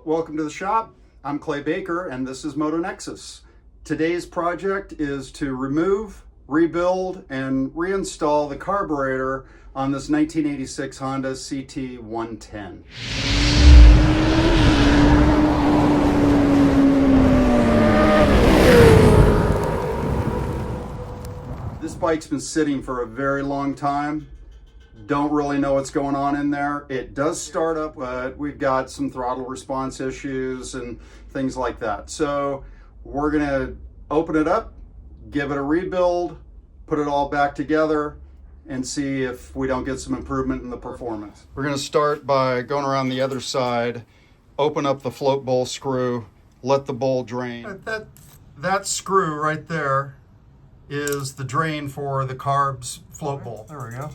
Welcome to the shop. I'm Clay Baker and this is Motonexus. Today's project is to remove, rebuild, and reinstall the carburetor on this 1986 Honda CT110. This bike's been sitting for a very long time. Don't really know what's going on in there. It does start up, but we've got some throttle response issues and things like that. So we're gonna open it up, give it a rebuild, put it all back together, and see if we don't get some improvement in the performance. We're gonna start by going around the other side, open up the float bowl screw, let the bowl drain. That screw right there is the drain for the Carb's float bowl. There we go.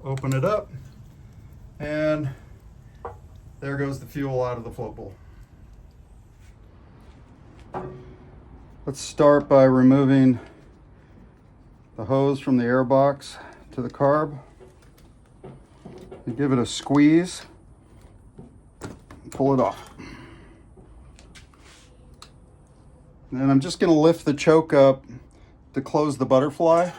Open it up, and there goes the fuel out of the float bowl. Let's start by removing the hose from the air box to the carb. You give it a squeeze, pull it off. And then I'm just going to lift the choke up to close the butterfly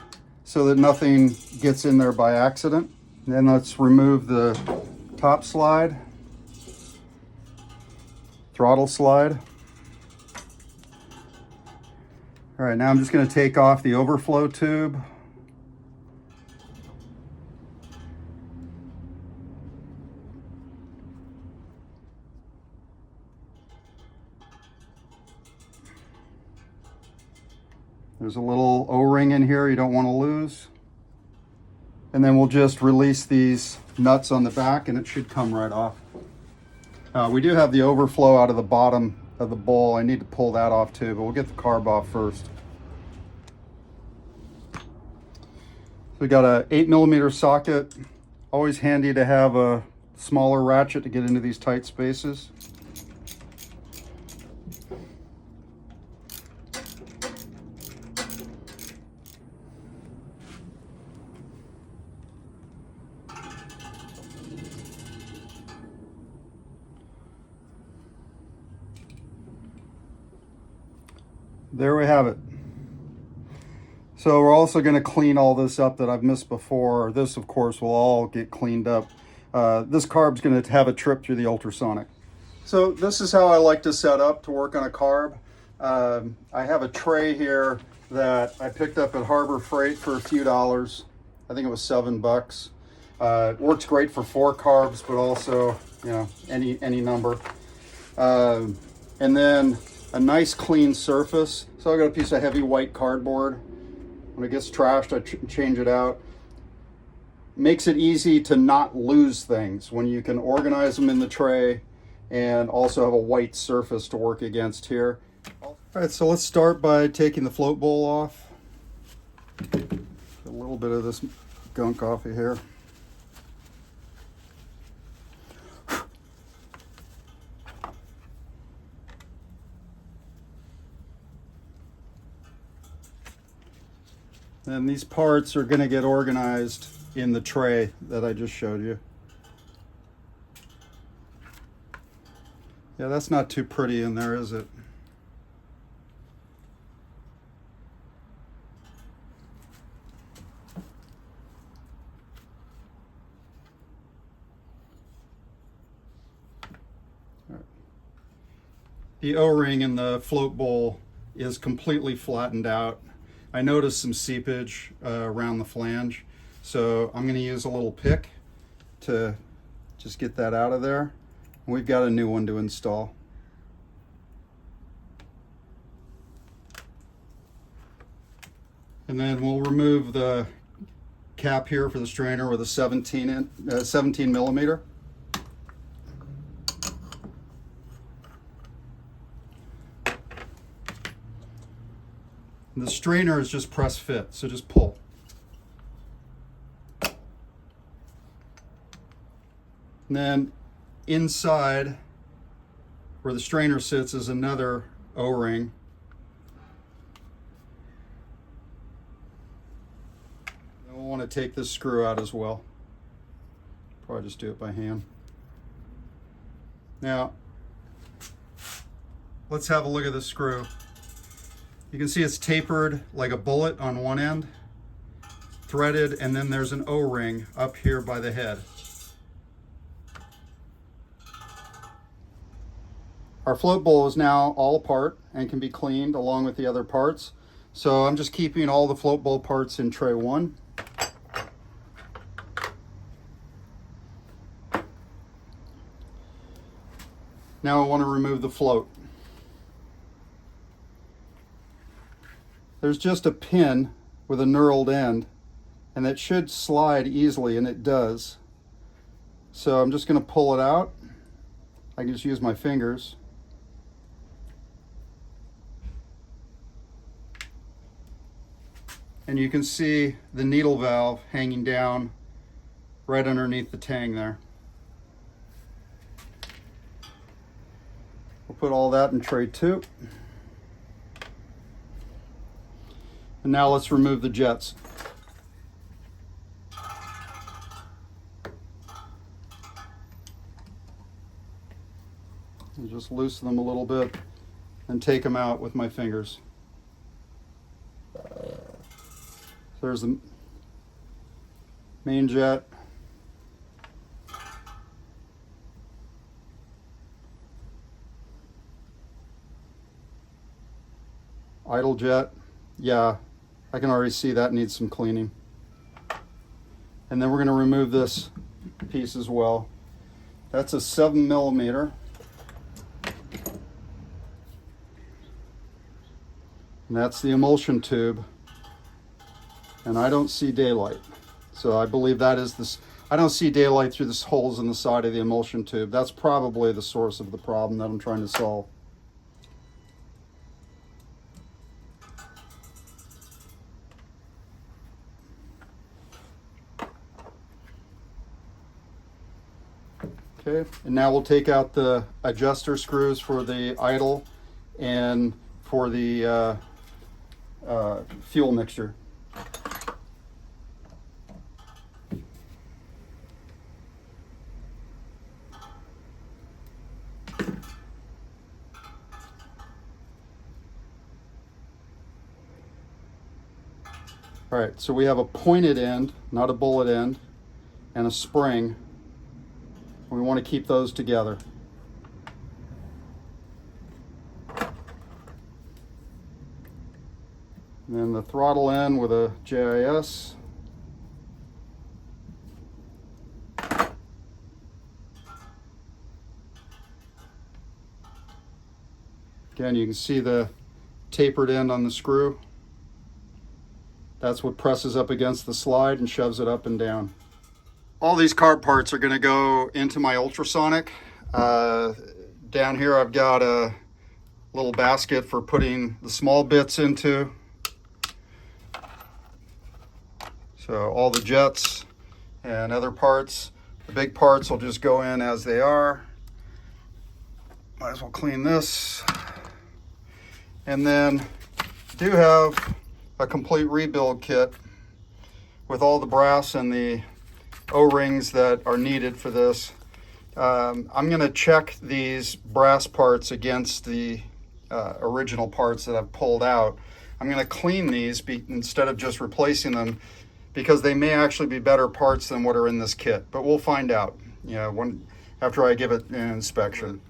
so that nothing gets in there by accident. And then let's remove the top slide, throttle slide. All right, now I'm just going to take off the overflow tube. There's a little O-ring in here you don't want to lose. And then we'll just release these nuts on the back and it should come right off. We do have the overflow out of the bottom of the bowl. I need to pull that off too, but we'll get the carb off first. So we got a 8mm socket. Always handy to have a smaller ratchet to get into these tight spaces. There we have it. So we're also going to clean all this up that I've missed before. This, of course, will all get cleaned up. This carb's going to have a trip through the Ultrasonic. So this is how I like to set up to work on a carb. I have a tray here that I picked up at Harbor Freight for a few dollars. I think it was $7. It works great for 4 carbs, but also, you know, any number. And then a nice clean surface. So I got a piece of heavy white cardboard. When it gets trashed, I change it out. Makes it easy to not lose things when you can organize them in the tray and also have a white surface to work against here. All right, so let's start by taking the float bowl off. Get a little bit of this gunk off of here. And these parts are going to get organized in the tray that I just showed you. Yeah, that's not too pretty in there, is it? All right. The O-ring in the float bowl is completely flattened out. I noticed some seepage around the flange, so I'm going to use a little pick to just get that out of there. We've got a new one to install. And then we'll remove the cap here for the strainer with a 17 millimeter. The strainer is just press fit, so just pull. And then inside where the strainer sits is another O-ring. Then we'll want to take this screw out as well. Probably just do it by hand. Now, let's have a look at the screw. You can see it's tapered like a bullet on one end, threaded, and then there's an O-ring up here by the head. Our float bowl is now all apart and can be cleaned along with the other parts. So I'm just keeping all the float bowl parts in tray 1. Now I want to remove the float. There's just a pin with a knurled end, and that should slide easily, and it does. So I'm just going to pull it out. I can just use my fingers. And you can see the needle valve hanging down right underneath the tang there. We'll put all that in tray 2. And now let's remove the jets. And just loosen them a little bit and take them out with my fingers. There's the main jet. Idle jet. Yeah, I can already see that needs some cleaning. And then we're going to remove this piece as well. That's a 7mm. And that's the emulsion tube. And I don't see daylight. So I believe that is this. I don't see daylight through the holes in the side of the emulsion tube. That's probably the source of the problem that I'm trying to solve. Okay, and now we'll take out the adjuster screws for the idle and for the fuel mixture. All right, so we have a pointed end, not a bullet end, and a spring. We want to keep those together. And then the throttle end with a JIS. Again, you can see the tapered end on the screw. That's what presses up against the slide and shoves it up and down. All these carb parts are going to go into my ultrasonic. Down here I've got a little basket for putting the small bits into. So all the jets and other parts. The big parts will just go in as they are. Might as well clean this. And then I do have a complete rebuild kit with all the brass and the O-rings that are needed for this. I'm going to check these brass parts against the original parts that I've pulled out. I'm going to clean these instead of just replacing them, because they may actually be better parts than what are in this kit. But we'll find out, you know, after I give it an inspection.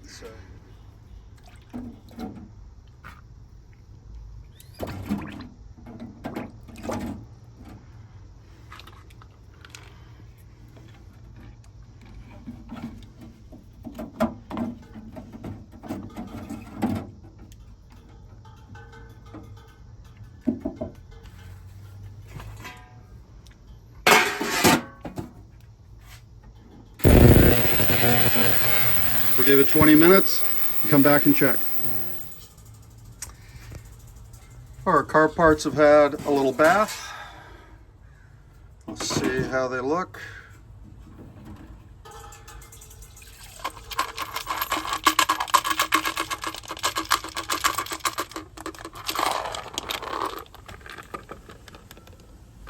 We'll give it 20 minutes and come back and check. Our carb parts have had a little bath. Let's see how they look.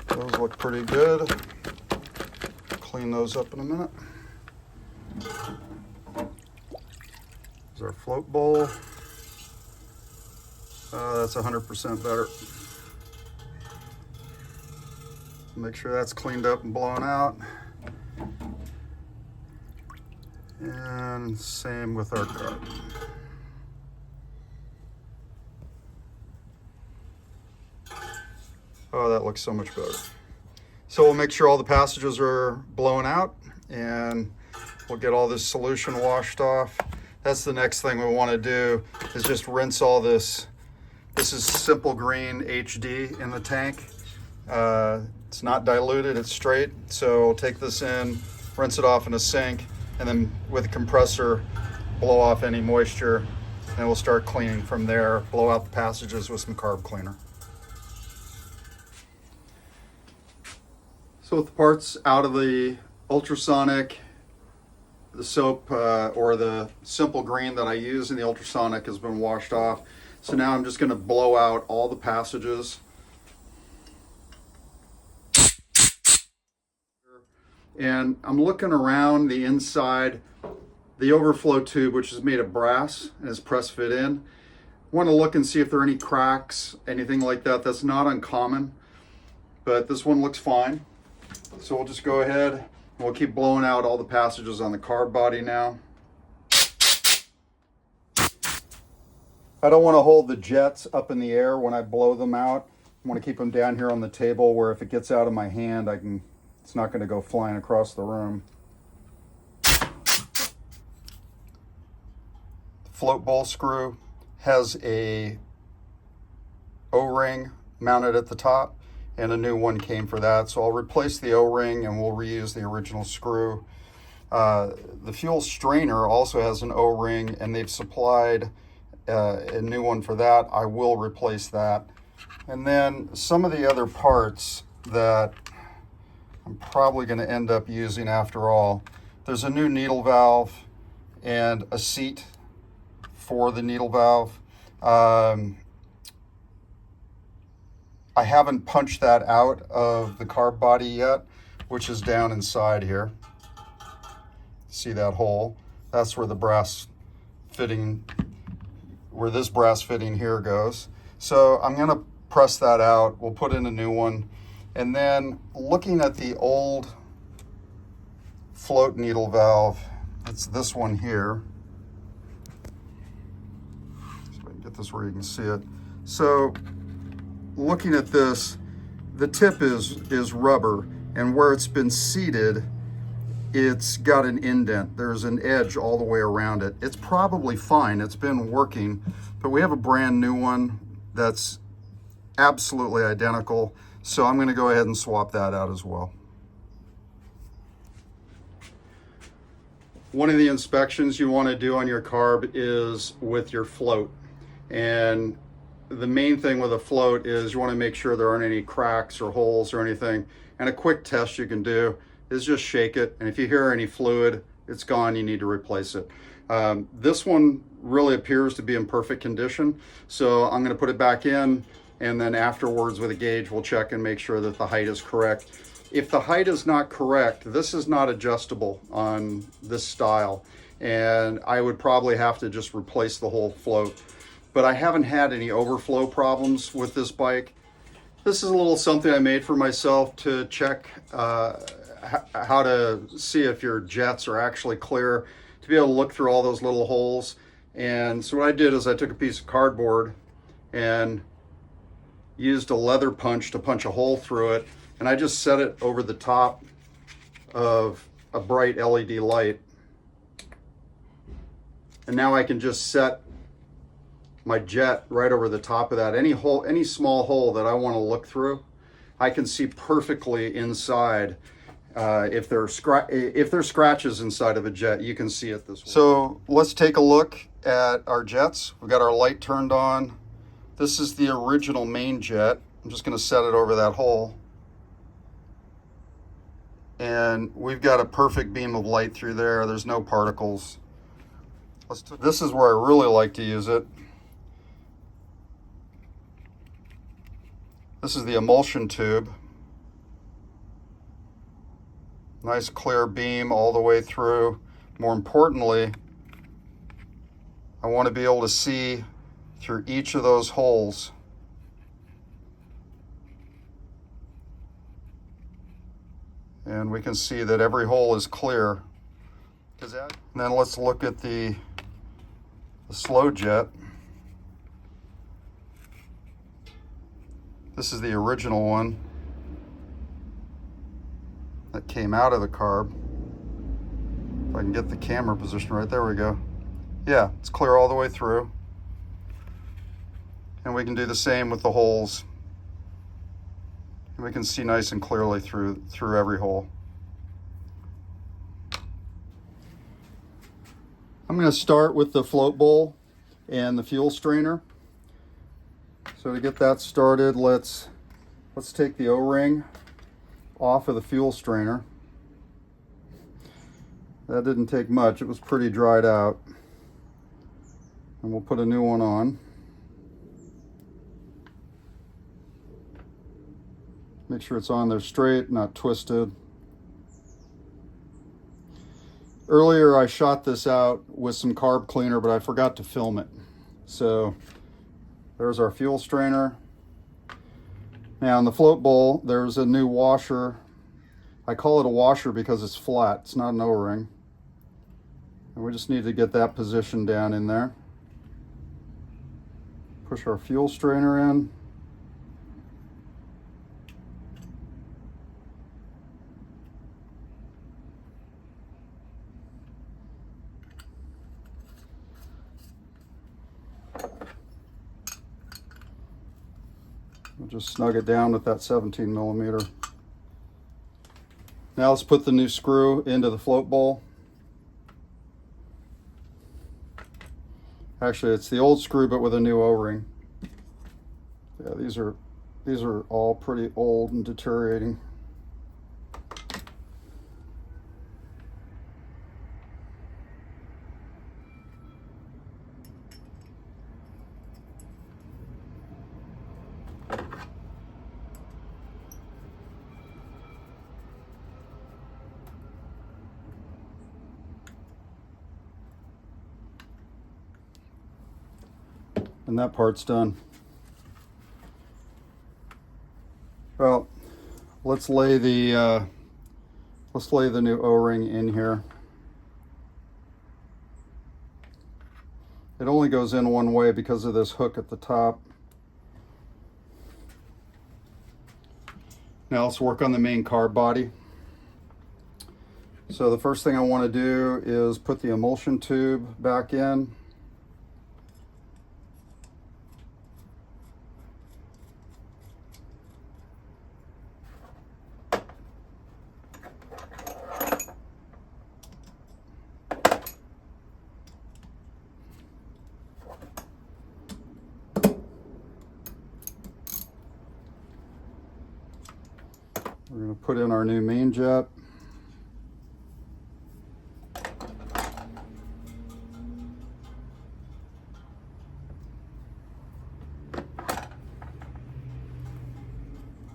Those look pretty good. Clean those up in a minute. There's our float bowl. That's 100% better. Make sure that's cleaned up and blown out. And same with our carb. Oh, that looks so much better. So we'll make sure all the passages are blown out, and we'll get all this solution washed off. That's the next thing we want to do, is just rinse all this. This is Simple Green HD in the tank. It's not diluted, it's straight. So we'll take this in, rinse it off in a sink, and then with a compressor, blow off any moisture, and we'll start cleaning from there, blow out the passages with some carb cleaner. So with the parts out of the Ultrasonic, the soap or the Simple Green that I use in the Ultrasonic has been washed off. So now I'm just going to blow out all the passages. And I'm looking around the inside, the overflow tube, which is made of brass and is press fit in. I want to look and see if there are any cracks, anything like that. That's not uncommon, but this one looks fine. So we'll just go ahead and we'll keep blowing out all the passages on the carb body now. I don't want to hold the jets up in the air when I blow them out. I want to keep them down here on the table where if it gets out of my hand, it's not going to go flying across the room. The float bowl screw has a O-ring mounted at the top, and a new one came for that. So I'll replace the O-ring and we'll reuse the original screw. The fuel strainer also has an O-ring, and they've supplied a new one for that. I will replace that. And then some of the other parts that I'm probably going to end up using after all. There's a new needle valve and a seat for the needle valve. I haven't punched that out of the carb body yet, which is down inside here. See that hole? That's where the brass fitting, where this brass fitting here goes. So I'm going to press that out. We'll put in a new one. And then looking at the old float needle valve, it's this one here. So I can get this where you can see it. So looking at this, the tip is rubber, and where it's been seated, it's got an indent. There's an edge all the way around it. It's probably fine, it's been working, but we have a brand new one that's absolutely identical. So I'm going to go ahead and swap that out as well. One of the inspections you want to do on your carb is with your float. And the main thing with a float is you want to make sure there aren't any cracks or holes or anything. And a quick test you can do is just shake it. And if you hear any fluid, it's gone, you need to replace it. This one really appears to be in perfect condition. So I'm going to put it back in, and then afterwards with a gauge, we'll check and make sure that the height is correct. If the height is not correct, this is not adjustable on this style. And I would probably have to just replace the whole float. But I haven't had any overflow problems with this bike. This is a little something I made for myself to check how to see if your jets are actually clear, to be able to look through all those little holes. And so what I did is I took a piece of cardboard and used a leather punch to punch a hole through it, and I just set it over the top of a bright LED light. And now I can just set my jet right over the top of that. Any hole, any small hole that I want to look through, I can see perfectly inside. If there's scratches inside of a jet, you can see it this way. So let's take a look at our jets. We've got our light turned on. This is the original main jet. I'm just going to set it over that hole. And we've got a perfect beam of light through there. There's no particles. This is where I really like to use it. This is the emulsion tube. Nice clear beam all the way through. More importantly, I want to be able to see through each of those holes. And we can see that every hole is clear. And then let's look at the slow jet. This is the original one that came out of the carb. If I can get the camera position right, there we go. Yeah, it's clear all the way through. And we can do the same with the holes. And we can see nice and clearly through every hole. I'm going to start with the float bowl and the fuel strainer. So to get that started, let's take the O-ring off of the fuel strainer. That didn't take much, it was pretty dried out. And we'll put a new one on. Make sure it's on there straight, not twisted. Earlier I shot this out with some carb cleaner, but I forgot to film it. So there's our fuel strainer. Now in the float bowl, there's a new washer. I call it a washer because it's flat, it's not an O-ring. And we just need to get that position down in there. Push our fuel strainer in. We'll just snug it down with that 17 millimeter. Now let's put the new screw into the float bowl. Actually, it's the old screw, but with a new O-ring. Yeah, these are all pretty old and deteriorating. And that part's done. Well, let's lay the new O-ring in here. It only goes in one way because of this hook at the top. Now let's work on the main carb body. So the first thing I want to do is put the emulsion tube back in. We're going to put in our new main jet.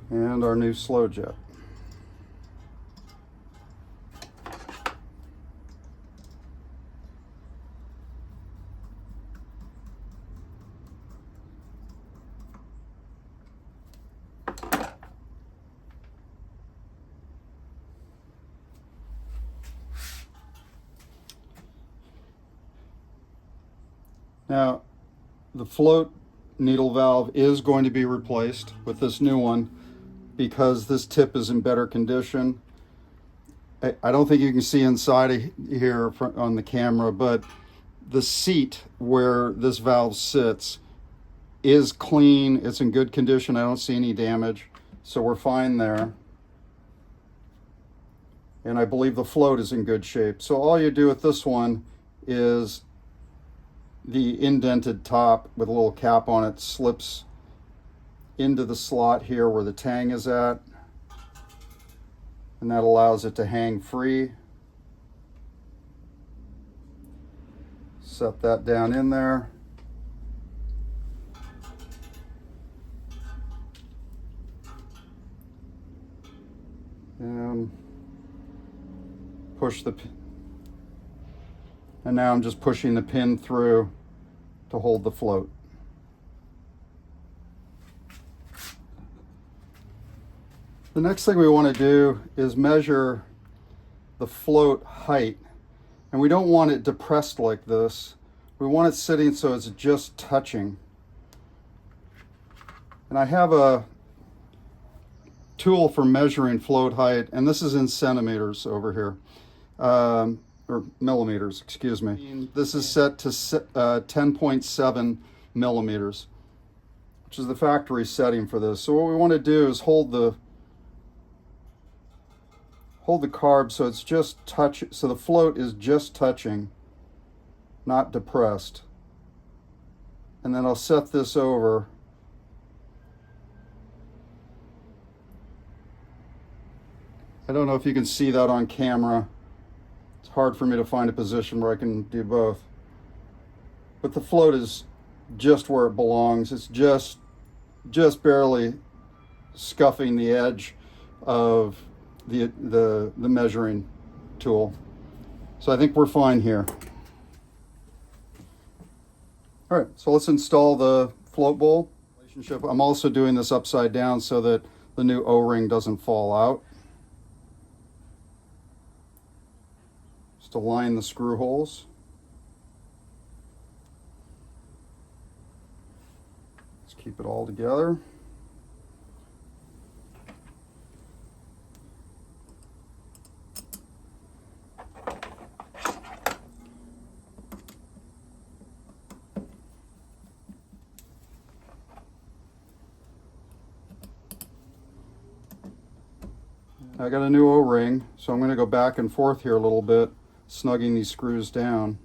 And our new slow jet. Now, the float needle valve is going to be replaced with this new one because this tip is in better condition. I don't think you can see inside of here on the camera, but the seat where this valve sits is clean. It's in good condition. I don't see any damage, so we're fine there. And I believe the float is in good shape. So all you do with this one is the indented top with a little cap on it slips into the slot here where the tang is at, and that allows it to hang free. Set that down in there. And push the pin. And now I'm just pushing the pin through to hold the float. The next thing we want to do is measure the float height. And we don't want it depressed like this. We want it sitting so it's just touching. And I have a tool for measuring float height, and this is in centimeters over here, or millimeters, excuse me. This is set to 10.7 millimeters, which is the factory setting for this. So what we want to do is hold the carb so it's just so the float is just touching, not depressed. And then I'll set this over. I don't know if you can see that on camera. It's hard for me to find a position where I can do both. But the float is just where it belongs. It's just barely scuffing the edge of the measuring tool. So I think we're fine here. All right, so let's install the float bowl. I'm also doing this upside down so that the new O-ring doesn't fall out. Just align the screw holes. Let's keep it all together. I got a new O-ring, so I'm going to go back and forth here a little bit, snugging these screws down.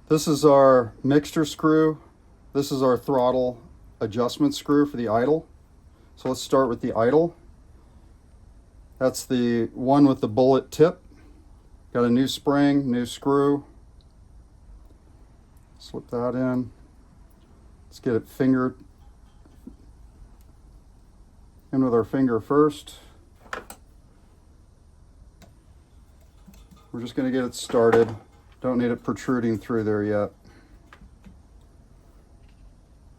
This is our mixture screw. This is our throttle adjustment screw for the idle. So let's start with the idle. That's the one with the bullet tip. Got a new spring, new screw. Slip that in. Let's get it fingered in with our finger first. We're just going to get it started. Don't need it protruding through there yet.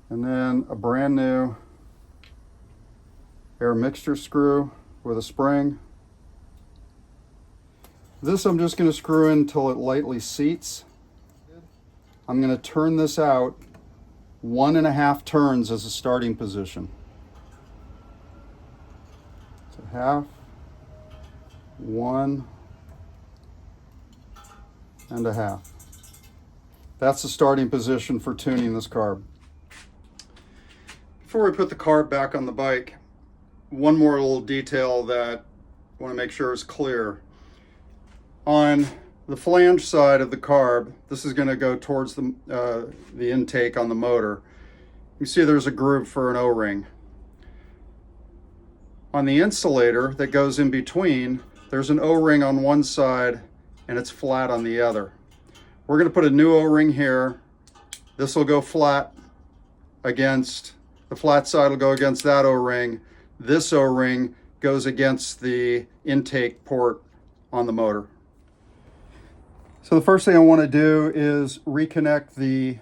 And then a brand new air mixture screw with a spring. This I'm just going to screw in until it lightly seats. I'm going to turn this out 1.5 turns as a starting position. So half, 1.5. That's the starting position for tuning this carb. Before we put the carb back on the bike, one more little detail that I want to make sure is clear. On the flange side of the carb, this is going to go towards the intake on the motor. You see there's a groove for an O-ring. On the insulator that goes in between, there's an O-ring on one side and it's flat on the other. We're going to put a new O-ring here. This will go flat against, the flat side will go against that O-ring. This O-ring goes against the intake port on the motor. So the first thing I want to do is reconnect the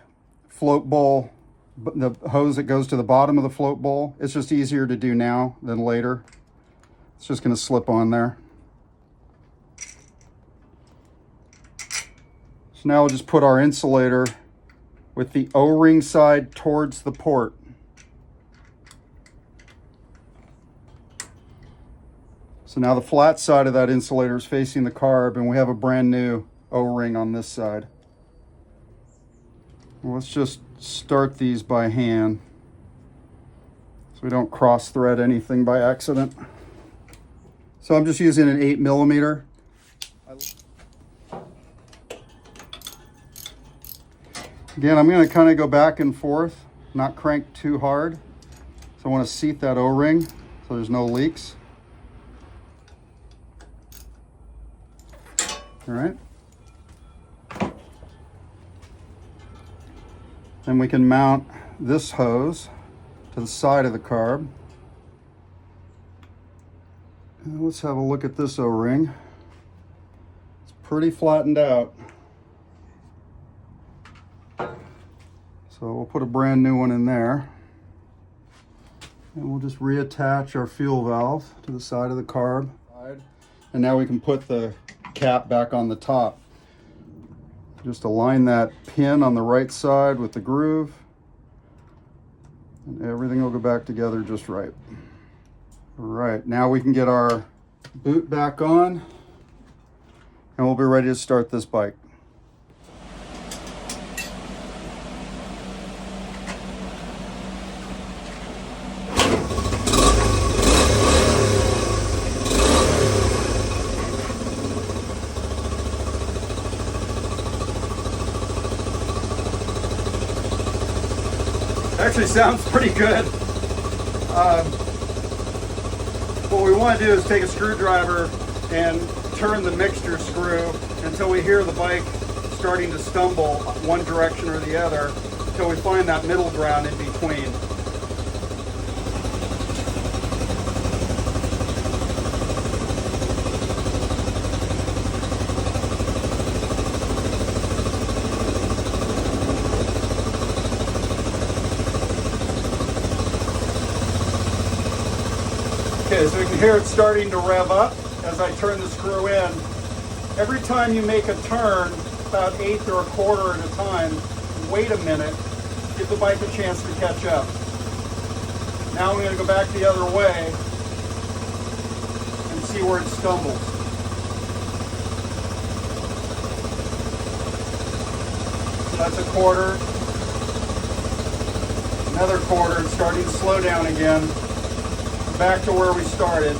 float bowl, the hose that goes to the bottom of the float bowl. It's just easier to do now than later. It's just going to slip on there. So now we'll just put our insulator with the O-ring side towards the port. So now the flat side of that insulator is facing the carb, and we have a brand new O-ring on this side. Well, let's just start these by hand so we don't cross thread anything by accident. So I'm just using an 8mm. Again, I'm going to kind of go back and forth, not crank too hard. So I want to seat that O-ring so there's no leaks. All right. Then we can mount this hose to the side of the carb. Now let's have a look at this O-ring. It's pretty flattened out. So we'll put a brand new one in there. And we'll just reattach our fuel valve to the side of the carb. And now we can put the cap back on the top. Just align that pin on the right side with the groove. And everything will go back together just right. All right, now we can get our boot back on and we'll be ready to start this bike. Actually sounds pretty good. What we want to do is take a screwdriver and turn the mixture screw until we hear the bike starting to stumble one direction or the other, until we find that middle ground in between. Okay, so we can hear it starting to rev up as I turn the screw in. Every time you make a turn, about 1/8 or 1/4 at a time, wait a minute, give the bike a chance to catch up. Now we're going to go back the other way and see where it stumbles. So that's 1/4, another 1/4, it's starting to slow down again. Back to where we started.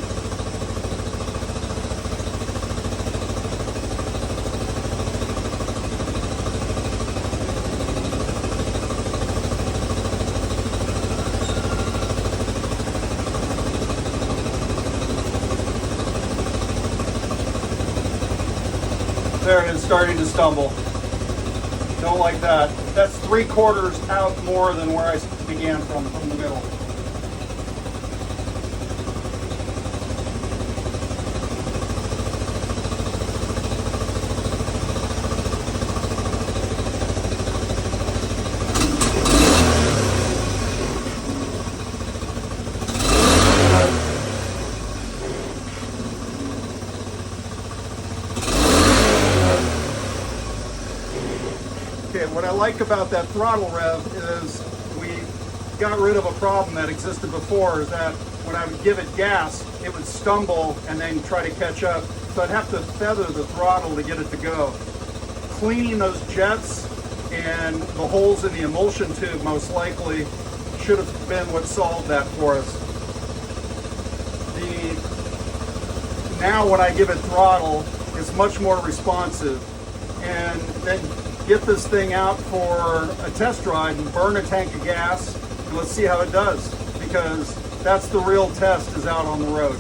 There it is, starting to stumble. Don't like that. That's 3/4 out more than where I began from the middle. Okay, what I like about that throttle rev is we got rid of a problem that existed before, is that when I would give it gas, it would stumble and then try to catch up. So I'd have to feather the throttle to get it to go. Cleaning those jets and the holes in the emulsion tube most likely should have been what solved that for us. Now when I give it throttle, it's much more responsive. And then get this thing out for a test ride and burn a tank of gas, and let's see how it does, because that's the real test, is out on the road.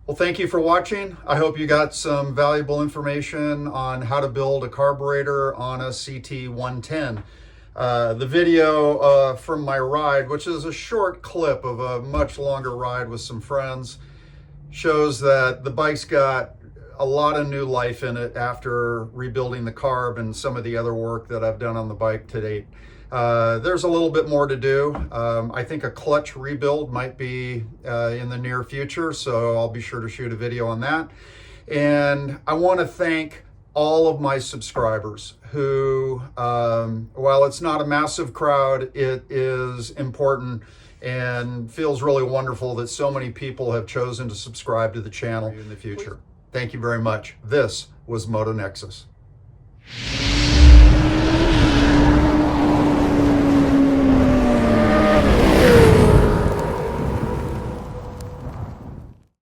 Well, thank you for watching. I hope you got some valuable information on how to build a carburetor on a CT110. The video from my ride, which is a short clip of a much longer ride with some friends, shows that the bike's got a lot of new life in it after rebuilding the carb and some of the other work that I've done on the bike to date. There's a little bit more to do. I think a clutch rebuild might be in the near future, so I'll be sure to shoot a video on that. And I want to thank all of my subscribers who, while it's not a massive crowd, it is important and feels really wonderful that so many people have chosen to subscribe to the channel in the future. Thank you very much. This was Motonexus.